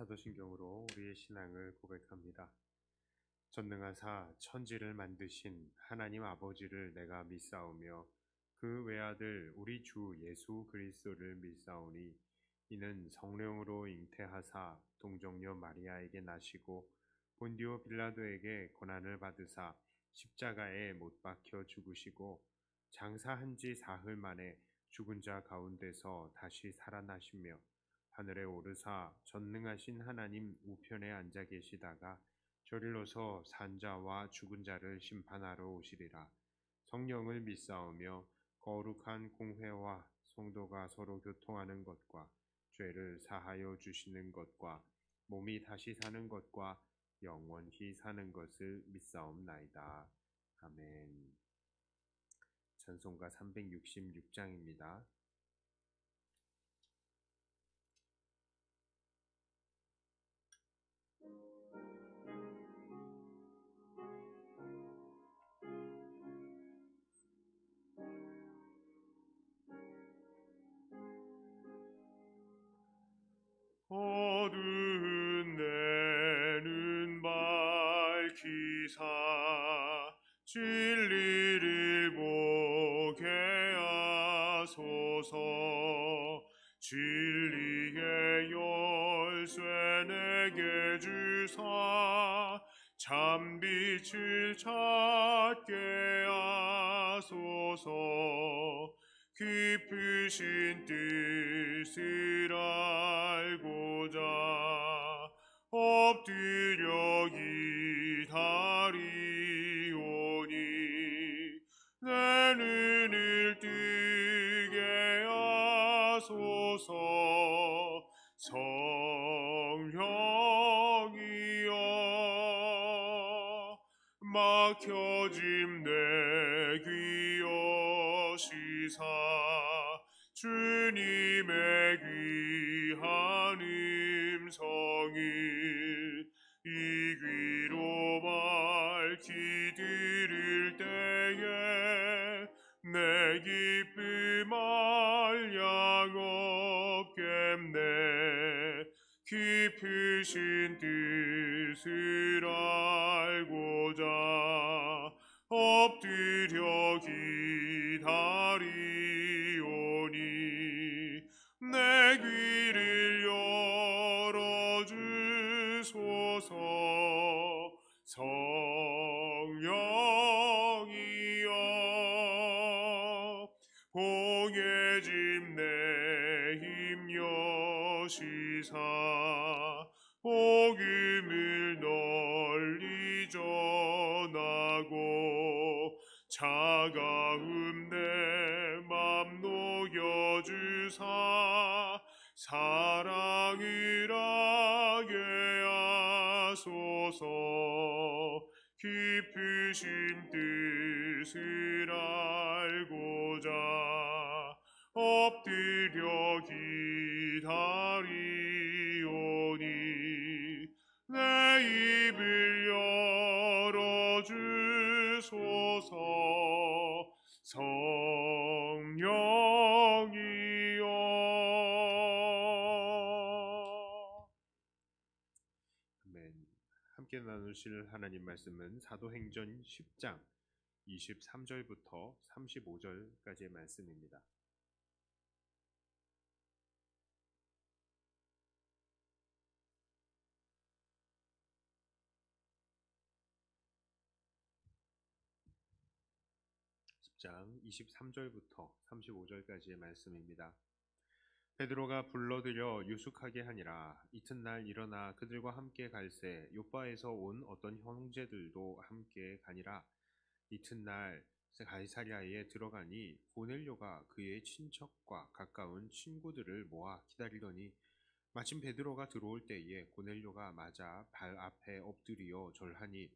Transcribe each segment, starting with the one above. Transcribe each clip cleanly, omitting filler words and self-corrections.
사도신경으로 우리의 신앙을 고백합니다. 전능하사 천지를 만드신 하나님 아버지를 내가 믿사오며 그 외아들 우리 주 예수 그리스도를 믿사오니 이는 성령으로 잉태하사 동정녀 마리아에게 나시고 본디오 빌라도에게 고난을 받으사 십자가에 못 박혀 죽으시고 장사한 지 사흘 만에 죽은 자 가운데서 다시 살아나시며 하늘에 오르사 전능하신 하나님 우편에 앉아 계시다가 저리로서 산자와 죽은 자를 심판하러 오시리라. 성령을 믿사오며 거룩한 공회와 성도가 서로 교통하는 것과 죄를 사하여 주시는 것과 몸이 다시 사는 것과 영원히 사는 것을 믿사옵나이다. 아멘. 찬송가 366장입니다. 어두운 내 눈 밝히사 진리를 보게 하소서. 진리의 열쇠 내게 주사 참빛을 찾게 하소서. 깊으신 뜻을 알고자 엎드려 기다리오니 내 눈을 뜨게 하소서. 성령이여 막혀짐 내 귀 여시사 주님의 귀한 음성을 이 귀로 밝히 들을 때에 내 기쁨 한량 없겠네. 깊으신 뜻을 알고자 엎드려 기다리오니 내 귀를 열어주소서. 성령이여 봉해짐 내 힘 여시사 복음을 널리 전하고 차가운 내 맘 녹여주사 사랑을 하게 하소서. 깊으신 뜻을 알고자 엎드려 기다리오니 내 입을 열어주소서. 성령이여. 아멘. 함께 나누실 하나님 말씀은 사도행전 10장 23절부터 35절까지의 말씀입니다. 장 23절부터 35절까지의 말씀입니다. 베드로가 불러들여 유숙하게 하니라. 이튿날 일어나 그들과 함께 갈새 요빠에서 온 어떤 형제들도 함께 가니라. 이튿날 가이사랴에 들어가니 고넬료가 그의 친척과 가까운 친구들을 모아 기다리더니 마침 베드로가 들어올 때에 고넬료가 맞아 발 앞에 엎드리어 절하니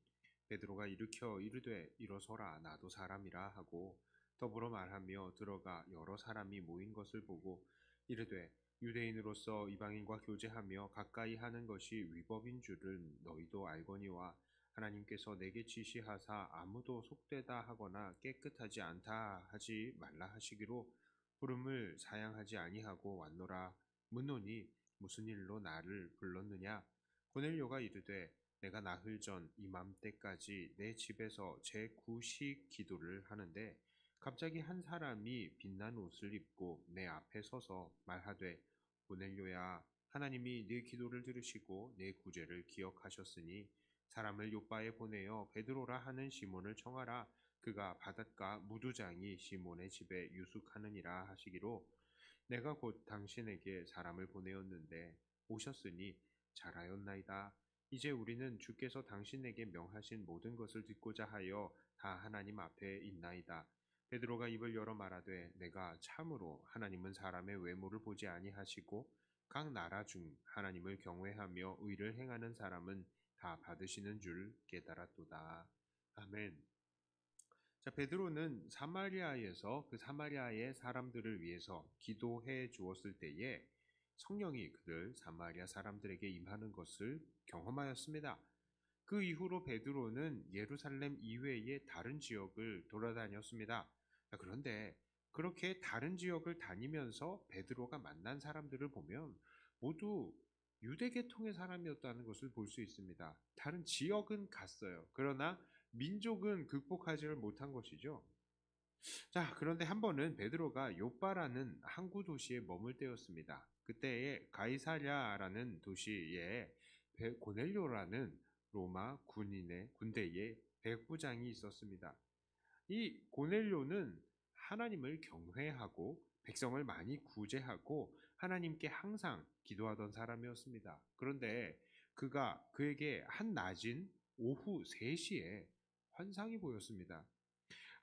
베드로가 일으켜 이르되 일어서라 나도 사람이라 하고 더불어 말하며 들어가 여러 사람이 모인 것을 보고 이르되 유대인으로서 이방인과 교제하며 가까이 하는 것이 위법인 줄은 너희도 알거니와 하나님께서 내게 지시하사 아무도 속되다 하거나 깨끗하지 않다 하지 말라 하시기로 부름을 사양하지 아니하고 왔노라. 묻노니 무슨 일로 나를 불렀느냐? 고넬료가 이르되 내가 나흘 전 이맘때까지 내 집에서 제 구식 기도를 하는데 갑자기 한 사람이 빛난 옷을 입고 내 앞에 서서 말하되 고넬료야 하나님이 네 기도를 들으시고 네 구제를 기억하셨으니 사람을 요바에 보내어 베드로라 하는 시몬을 청하라. 그가 바닷가 무두장이 시몬의 집에 유숙하느니라 하시기로 내가 곧 당신에게 사람을 보내었는데 오셨으니 잘하였나이다. 이제 우리는 주께서 당신에게 명하신 모든 것을 듣고자 하여 다 하나님 앞에 있나이다. 베드로가 입을 열어 말하되 내가 참으로 하나님은 사람의 외모를 보지 아니하시고 각 나라 중 하나님을 경외하며 의를 행하는 사람은 다 받으시는 줄 깨달았도다. 아멘. 자, 베드로는 사마리아에서 그 사마리아의 사람들을 위해서 기도해 주었을 때에 성령이 그들 사마리아 사람들에게 임하는 것을 경험하였습니다. 그 이후로 베드로는 예루살렘 이외의 다른 지역을 돌아다녔습니다. 그런데 그렇게 다른 지역을 다니면서 베드로가 만난 사람들을 보면 모두 유대계통의 사람이었다는 것을 볼 수 있습니다. 다른 지역은 갔어요. 그러나 민족은 극복하지를 못한 것이죠. 자, 그런데 한 번은 베드로가 요빠라는 항구 도시에 머물 때였습니다. 그때에 가이사랴라는 도시에 고넬료라는 로마 군대의 백부장이 있었습니다. 이 고넬료는 하나님을 경외하고 백성을 많이 구제하고 하나님께 항상 기도하던 사람이었습니다. 그런데 그에게 한 낮인 오후 3시에 환상이 보였습니다.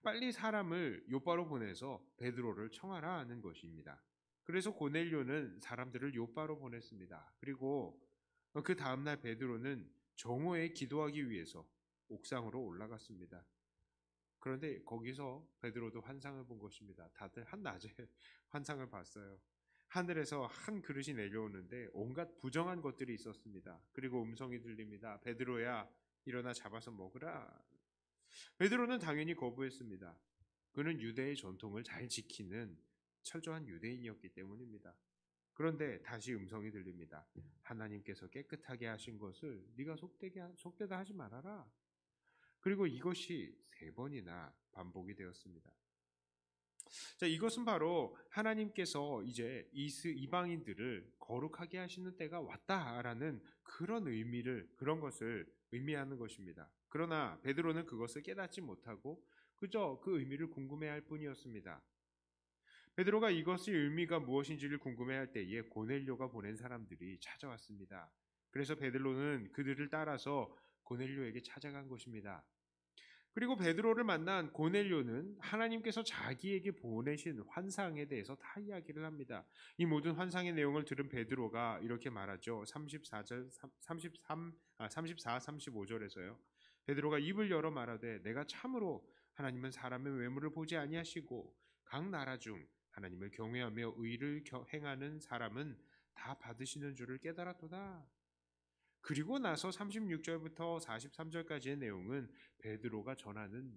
빨리 사람을 요바로 보내서 베드로를 청하라 하는 것입니다. 그래서 고넬료는 사람들을 요바로 보냈습니다. 그리고 그 다음날 베드로는 정오에 기도하기 위해서 옥상으로 올라갔습니다. 그런데 거기서 베드로도 환상을 본 것입니다. 다들 한낮에 환상을 봤어요. 하늘에서 한 그릇이 내려오는데 온갖 부정한 것들이 있었습니다. 그리고 음성이 들립니다. 베드로야, 일어나 잡아서 먹으라. 베드로는 당연히 거부했습니다. 그는 유대의 전통을 잘 지키는 철저한 유대인이었기 때문입니다. 그런데 다시 음성이 들립니다. 하나님께서 깨끗하게 하신 것을 네가 속되다 하지 말아라. 그리고 이것이 3번이나 반복이 되었습니다. 자, 이것은 바로 하나님께서 이제 이방인들을 거룩하게 하시는 때가 왔다라는 그런 것을 의미하는 것입니다. 그러나 베드로는 그것을 깨닫지 못하고 그저 그 의미를 궁금해할 뿐이었습니다. 베드로가 이것의 의미가 무엇인지를 궁금해할 때에 고넬료가 보낸 사람들이 찾아왔습니다. 그래서 베드로는 그들을 따라서 고넬료에게 찾아간 것입니다. 그리고 베드로를 만난 고넬료는 하나님께서 자기에게 보내신 환상에 대해서 다 이야기를 합니다. 이 모든 환상의 내용을 들은 베드로가 이렇게 말하죠. 34, 35절에서요. 베드로가 입을 열어 말하되 내가 참으로 하나님은 사람의 외모를 보지 아니하시고 각 나라 중 하나님을 경외하며 의를 행하는 사람은 다 받으시는 줄을 깨달았도다. 그리고 나서 36절부터 43절까지의 내용은 베드로가 전하는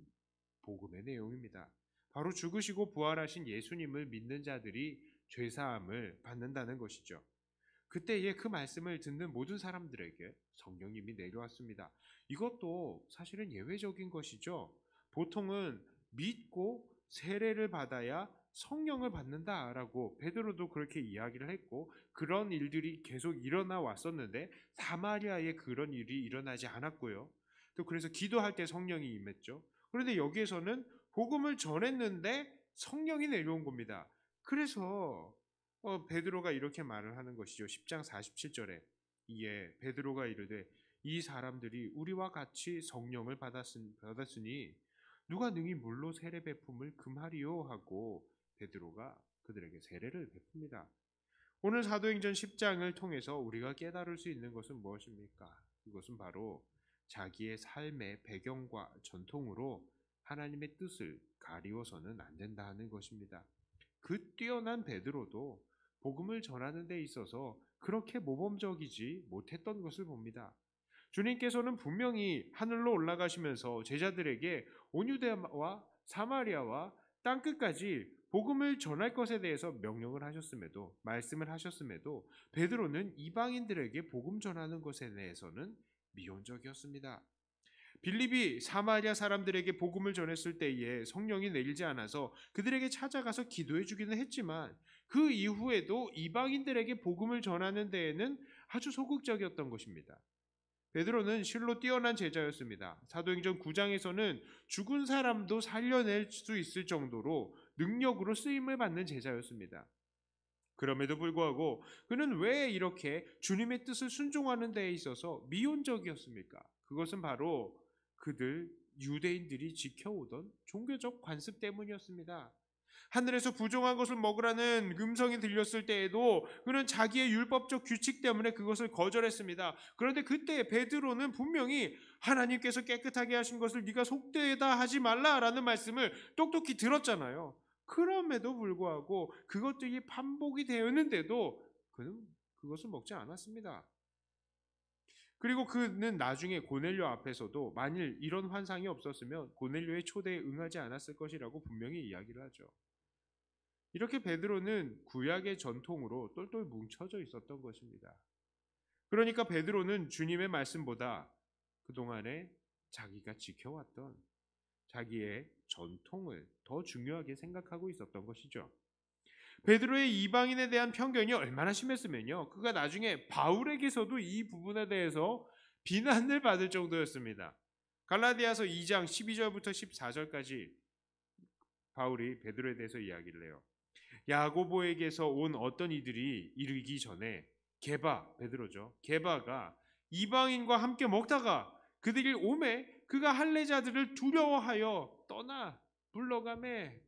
복음의 내용입니다. 바로 죽으시고 부활하신 예수님을 믿는 자들이 죄사함을 받는다는 것이죠. 그때에 그 말씀을 듣는 모든 사람들에게 성령님이 내려왔습니다. 이것도 사실은 예외적인 것이죠. 보통은 믿고 세례를 받아야 성령을 받는다라고 베드로도 그렇게 이야기를 했고 그런 일들이 계속 일어나 왔었는데 사마리아에 그런 일이 일어나지 않았고요. 또 그래서 기도할 때 성령이 임했죠. 그런데 여기에서는 복음을 전했는데 성령이 내려온 겁니다. 그래서 베드로가 이렇게 말을 하는 것이죠. 10장 47절에 이에 베드로가 이르되 이 사람들이 우리와 같이 성령을 받았으니 누가 능히 물로 세례 베품을 금하리요 하고 베드로가 그들에게 세례를 베풉니다. 오늘 사도행전 10장을 통해서 우리가 깨달을 수 있는 것은 무엇입니까? 그것은 바로 자기의 삶의 배경과 전통으로 하나님의 뜻을 가리워서는 안 된다 하는 것입니다. 그 뛰어난 베드로도 복음을 전하는 데 있어서 그렇게 모범적이지 못했던 것을 봅니다. 주님께서는 분명히 하늘로 올라가시면서 제자들에게 온 유대와 사마리아와 땅끝까지 복음을 전할 것에 대해서 명령을 하셨음에도, 말씀을 하셨음에도 베드로는 이방인들에게 복음 전하는 것에 대해서는 미온적이었습니다. 빌립이 사마리아 사람들에게 복음을 전했을 때에 성령이 내리지 않아서 그들에게 찾아가서 기도해 주기는 했지만 그 이후에도 이방인들에게 복음을 전하는 데에는 아주 소극적이었던 것입니다. 베드로는 실로 뛰어난 제자였습니다. 사도행전 9장에서는 죽은 사람도 살려낼 수 있을 정도로 능력으로 쓰임을 받는 제자였습니다. 그럼에도 불구하고 그는 왜 이렇게 주님의 뜻을 순종하는 데에 있어서 미온적이었습니까? 그것은 바로 그들 유대인들이 지켜오던 종교적 관습 때문이었습니다. 하늘에서 부정한 것을 먹으라는 음성이 들렸을 때에도 그는 자기의 율법적 규칙 때문에 그것을 거절했습니다. 그런데 그때 베드로는 분명히 하나님께서 깨끗하게 하신 것을 네가 속되다 하지 말라라는 말씀을 똑똑히 들었잖아요. 그럼에도 불구하고 그것들이 반복이 되었는데도 그는 그것을 먹지 않았습니다. 그리고 그는 나중에 고넬료 앞에서도 만일 이런 환상이 없었으면 고넬료의 초대에 응하지 않았을 것이라고 분명히 이야기를 하죠. 이렇게 베드로는 구약의 전통으로 똘똘 뭉쳐져 있었던 것입니다. 그러니까 베드로는 주님의 말씀보다 그동안에 자기가 지켜왔던 자기의 전통을 더 중요하게 생각하고 있었던 것이죠. 베드로의 이방인에 대한 편견이 얼마나 심했으면요, 그가 나중에 바울에게서도 이 부분에 대해서 비난을 받을 정도였습니다. 갈라디아서 2장 12절부터 14절까지 바울이 베드로에 대해서 이야기를 해요. 야고보에게서 온 어떤 이들이 이르기 전에 베드로죠. 게바가 이방인과 함께 먹다가 그들이 오매 그가 할례자들을 두려워하여 떠나 물러가매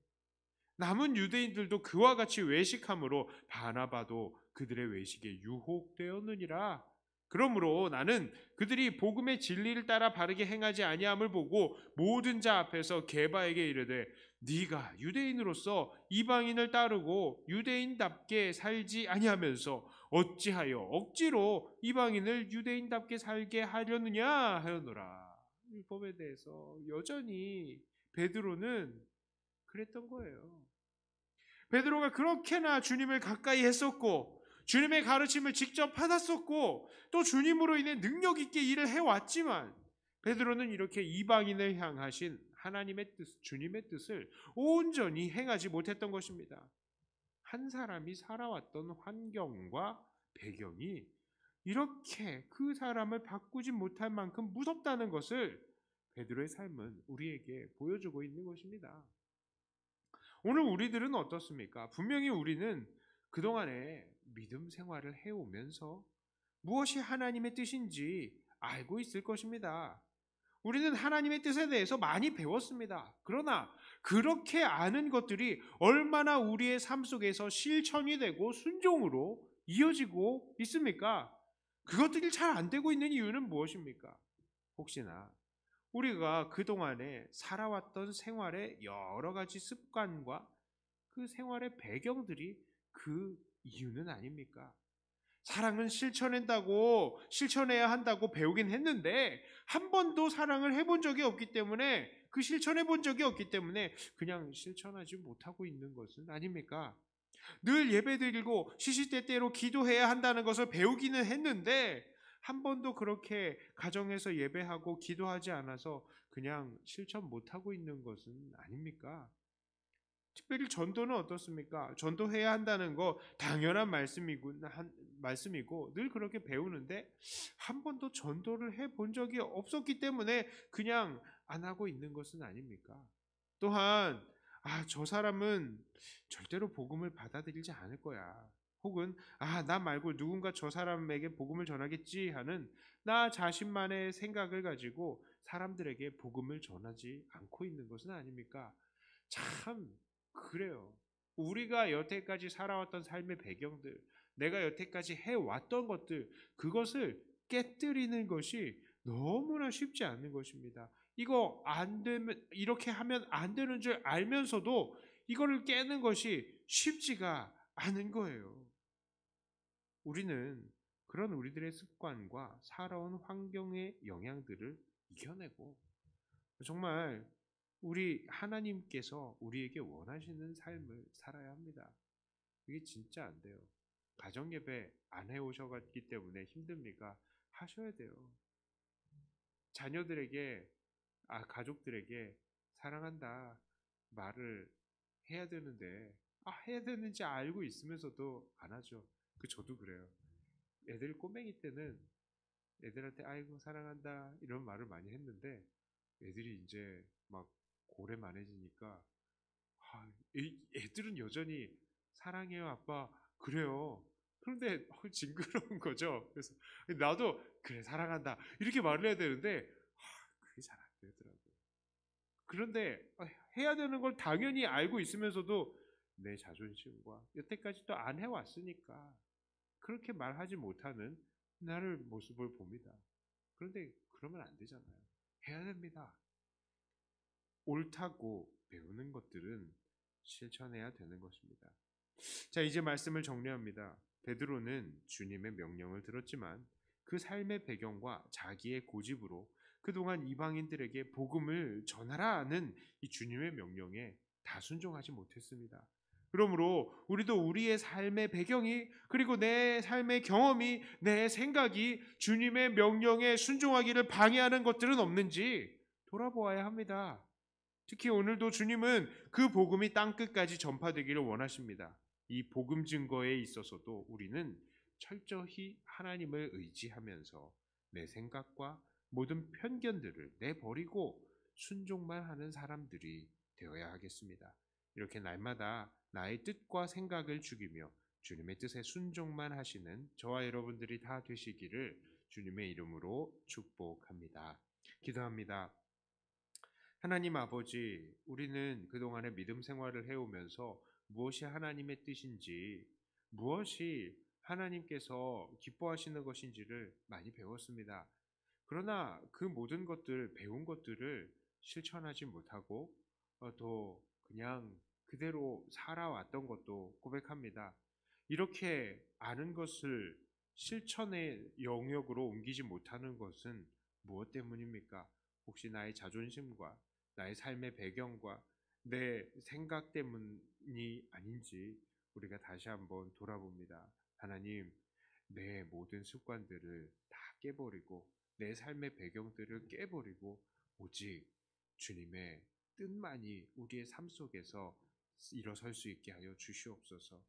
남은 유대인들도 그와 같이 외식함으로 바나바도 그들의 외식에 유혹되었느니라. 그러므로 나는 그들이 복음의 진리를 따라 바르게 행하지 아니함을 보고 모든 자 앞에서 게바에게 이르되 네가 유대인으로서 이방인을 따르고 유대인답게 살지 아니하면서 어찌하여 억지로 이방인을 유대인답게 살게 하려느냐 하였노라. 율법에 대해서 여전히 베드로는 그랬던 거예요. 베드로가 그렇게나 주님을 가까이 했었고 주님의 가르침을 직접 받았었고 또 주님으로 인해 능력 있게 일을 해왔지만 베드로는 이렇게 이방인을 향하신 하나님의 뜻, 주님의 뜻을 온전히 행하지 못했던 것입니다. 한 사람이 살아왔던 환경과 배경이 이렇게 그 사람을 바꾸지 못할 만큼 무섭다는 것을 베드로의 삶은 우리에게 보여주고 있는 것입니다. 오늘 우리들은 어떻습니까? 분명히 우리는 그동안에 믿음 생활을 해오면서 무엇이 하나님의 뜻인지 알고 있을 것입니다. 우리는 하나님의 뜻에 대해서 많이 배웠습니다. 그러나 그렇게 아는 것들이 얼마나 우리의 삶 속에서 실천이 되고 순종으로 이어지고 있습니까? 그것들이 잘 안 되고 있는 이유는 무엇입니까? 혹시나 우리가 그동안에 살아왔던 생활의 여러 가지 습관과 그 생활의 배경들이 그 이유는 아닙니까? 사랑은 실천해야 한다고 배우긴 했는데 한 번도 사랑을 해본 적이 없기 때문에 그 실천해 본 적이 없기 때문에 그냥 실천하지 못하고 있는 것은 아닙니까? 늘 예배드리고 시시때때로 기도해야 한다는 것을 배우기는 했는데 한 번도 그렇게 가정에서 예배하고 기도하지 않아서 그냥 실천 못하고 있는 것은 아닙니까? 특별히 전도는 어떻습니까? 전도해야 한다는 거 당연한 말씀이고 늘 그렇게 배우는데 한 번도 전도를 해본 적이 없었기 때문에 그냥 안 하고 있는 것은 아닙니까? 또한 저 사람은 절대로 복음을 받아들이지 않을 거야. 혹은 나 말고 누군가 저 사람에게 복음을 전하겠지 하는 나 자신만의 생각을 가지고 사람들에게 복음을 전하지 않고 있는 것은 아닙니까? 참 그래요. 우리가 여태까지 살아왔던 삶의 배경들, 내가 여태까지 해왔던 것들, 그것을 깨뜨리는 것이 너무나 쉽지 않은 것입니다. 이거 안 되면, 이렇게 하면 안 되는 줄 알면서도 이거를 깨는 것이 쉽지가 않은 거예요. 우리는 그런 우리들의 습관과 살아온 환경의 영향들을 이겨내고 정말 우리 하나님께서 우리에게 원하시는 삶을 살아야 합니다. 그게 진짜 안 돼요. 가정 예배 안 해오셔갔기 때문에 힘듭니까? 하셔야 돼요. 자녀들에게, 가족들에게 사랑한다 말을 해야 되는데, 해야 되는지 알고 있으면서도 안 하죠. 저도 그래요. 애들 꼬맹이 때는 애들한테 아이고 사랑한다 이런 말을 많이 했는데, 애들이 이제 막 고래만해지니까 애들은 여전히 사랑해요 아빠 그래요. 그런데 징그러운 거죠. 그래서 나도 그래 사랑한다 이렇게 말을 해야 되는데 그게 잘 안 되더라고요. 그런데 해야 되는 걸 당연히 알고 있으면서도 내 자존심과 여태까지도 안 해왔으니까 그렇게 말하지 못하는 나를 모습을 봅니다. 그런데 그러면 안 되잖아요. 해야 됩니다. 옳다고 배우는 것들은 실천해야 되는 것입니다. 자, 이제 말씀을 정리합니다. 베드로는 주님의 명령을 들었지만 그 삶의 배경과 자기의 고집으로 그동안 이방인들에게 복음을 전하라는 이 주님의 명령에 다 순종하지 못했습니다. 그러므로 우리도 우리의 삶의 배경이 그리고 내 삶의 경험이 내 생각이 주님의 명령에 순종하기를 방해하는 것들은 없는지 돌아보아야 합니다. 특히 오늘도 주님은 그 복음이 땅끝까지 전파되기를 원하십니다. 이 복음 증거에 있어서도 우리는 철저히 하나님을 의지하면서 내 생각과 모든 편견들을 내버리고 순종만 하는 사람들이 되어야 하겠습니다. 이렇게 날마다 나의 뜻과 생각을 죽이며 주님의 뜻에 순종만 하시는 저와 여러분들이 다 되시기를 주님의 이름으로 축복합니다. 기도합니다. 하나님 아버지, 우리는 그동안의 믿음 생활을 해오면서 무엇이 하나님의 뜻인지, 무엇이 하나님께서 기뻐하시는 것인지를 많이 배웠습니다. 그러나 그 모든 것들, 배운 것들을 실천하지 못하고 또 그냥 그대로 살아왔던 것도 고백합니다. 이렇게 아는 것을 실천의 영역으로 옮기지 못하는 것은 무엇 때문입니까? 혹시 나의 자존심과 나의 삶의 배경과 내 생각 때문이 아닌지 우리가 다시 한번 돌아봅니다. 하나님, 내 모든 습관들을 다 깨버리고 내 삶의 배경들을 깨버리고 오직 주님의 뜻만이 우리의 삶 속에서 일어설 수 있게 하여 주시옵소서.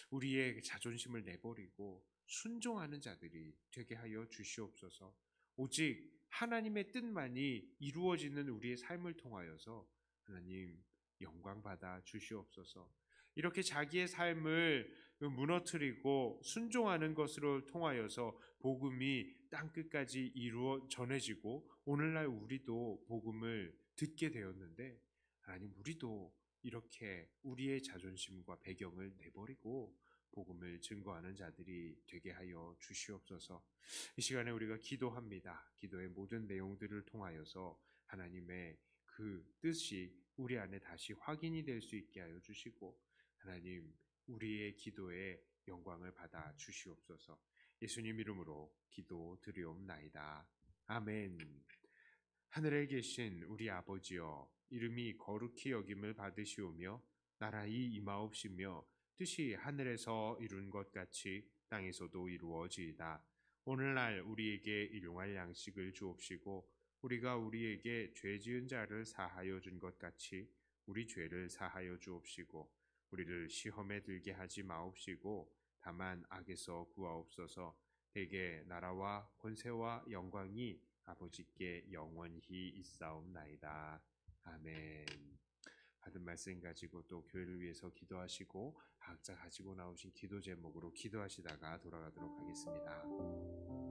우리의 자존심을 내버리고 순종하는 자들이 되게 하여 주시옵소서. 오직 하나님의 뜻만이 이루어지는 우리의 삶을 통하여서 하나님 영광 받아 주시옵소서. 이렇게 자기의 삶을 무너뜨리고 순종하는 것으로 통하여서 복음이 땅끝까지 이루어 전해지고 오늘날 우리도 복음을 듣게 되었는데 하나님 우리도 이렇게 우리의 자존심과 배경을 내버리고 복음을 증거하는 자들이 되게 하여 주시옵소서. 이 시간에 우리가 기도합니다. 기도의 모든 내용들을 통하여서 하나님의 그 뜻이 우리 안에 다시 확인이 될 수 있게 하여 주시고 하나님 우리의 기도에 영광을 받아 주시옵소서. 예수님 이름으로 기도 드리옵나이다. 아멘. 하늘에 계신 우리 아버지여, 이름이 거룩히 여김을 받으시오며 나라의 임하옵시며 뜻이 하늘에서 이룬 것 같이 땅에서도 이루어지이다. 오늘날 우리에게 일용할 양식을 주옵시고 우리가 우리에게 죄 지은 자를 사하여 준 것 같이 우리 죄를 사하여 주옵시고 우리를 시험에 들게 하지 마옵시고 다만 악에서 구하옵소서. 대개 나라와 권세와 영광이 아버지께 영원히 있사옵나이다. 아멘. 받은 말씀 가지고 또 교회를 위해서 기도하시고 각자 가지고 나오신 기도 제목으로 기도하시다가 돌아가도록 하겠습니다.